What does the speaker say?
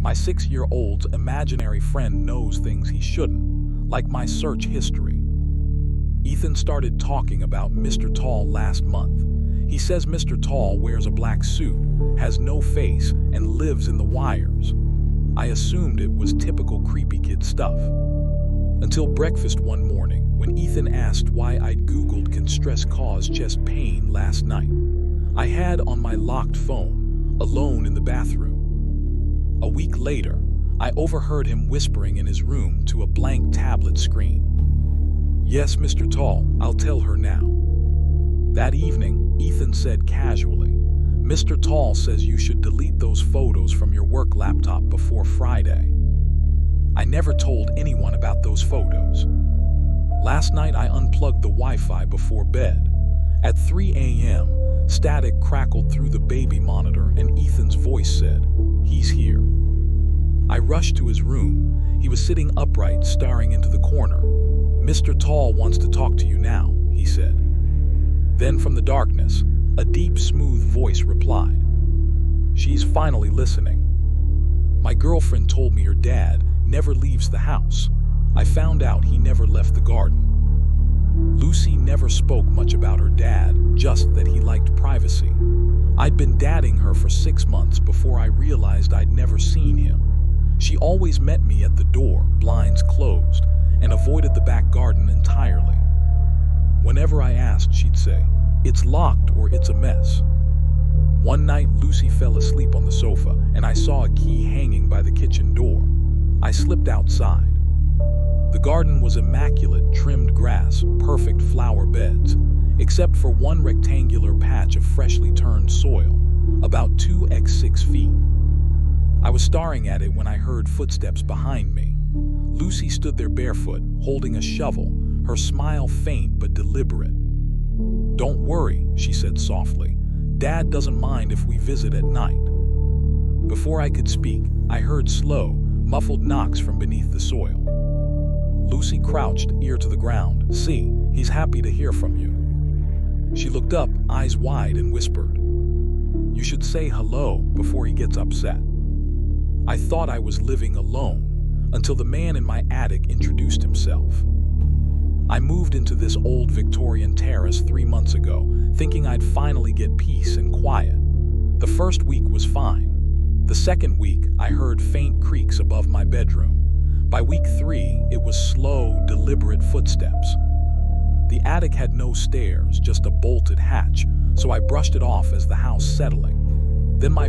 My 6-year-old's imaginary friend knows things he shouldn't, like my search history. Ethan started talking about Mr. Tall last month. He says Mr. Tall wears a black suit, has no face, and lives in the wires. I assumed it was typical creepy kid stuff. Until breakfast one morning, when Ethan asked why I'd Googled can stress cause chest pain last night. I had on my locked phone, alone in the bathroom. A week later, I overheard him whispering in his room to a blank tablet screen. "Yes, Mr. Tall, I'll tell her now." That evening, Ethan said casually, "Mr. Tall says you should delete those photos from your work laptop before Friday." I never told anyone about those photos. Last night I unplugged the Wi-Fi before bed. At 3 a.m., static crackled through the baby monitor and Ethan's voice said, "He's here." I rushed to his room. He was sitting upright, staring into the corner. "Mr. Tall wants to talk to you now," he said. Then from the darkness, a deep, smooth voice replied, "She's finally listening. My girlfriend told me your dad never leaves the house. I found out he never left the garden." Lucy never spoke much about her dad, just that he liked privacy. I'd been dadding her for 6 months before I realized I'd never seen him. She always met me at the door, blinds closed, and avoided the back garden entirely. Whenever I asked, she'd say, "It's locked or it's a mess." One night, Lucy fell asleep on the sofa, and I saw a key hanging by the kitchen door. I slipped outside. The garden was immaculate, trimmed grass, perfect flower beds, except for one rectangular patch of freshly turned soil, about 2x6 feet. I was staring at it when I heard footsteps behind me. Lucy stood there barefoot, holding a shovel, her smile faint but deliberate. "Don't worry," she said softly. "Dad doesn't mind if we visit at night." Before I could speak, I heard slow, muffled knocks from beneath the soil. Lucy crouched, ear to the ground. "See, he's happy to hear from you." She looked up, eyes wide, and whispered, "You should say hello before he gets upset." I thought I was living alone, until the man in my attic introduced himself. I moved into this old Victorian terrace 3 months ago, thinking I'd finally get peace and quiet. The first week was fine. The second week, I heard faint creaks above my bedroom. By week 3, it was slow, deliberate footsteps. The attic had no stairs, just a bolted hatch, so I brushed it off as the house settling. Then my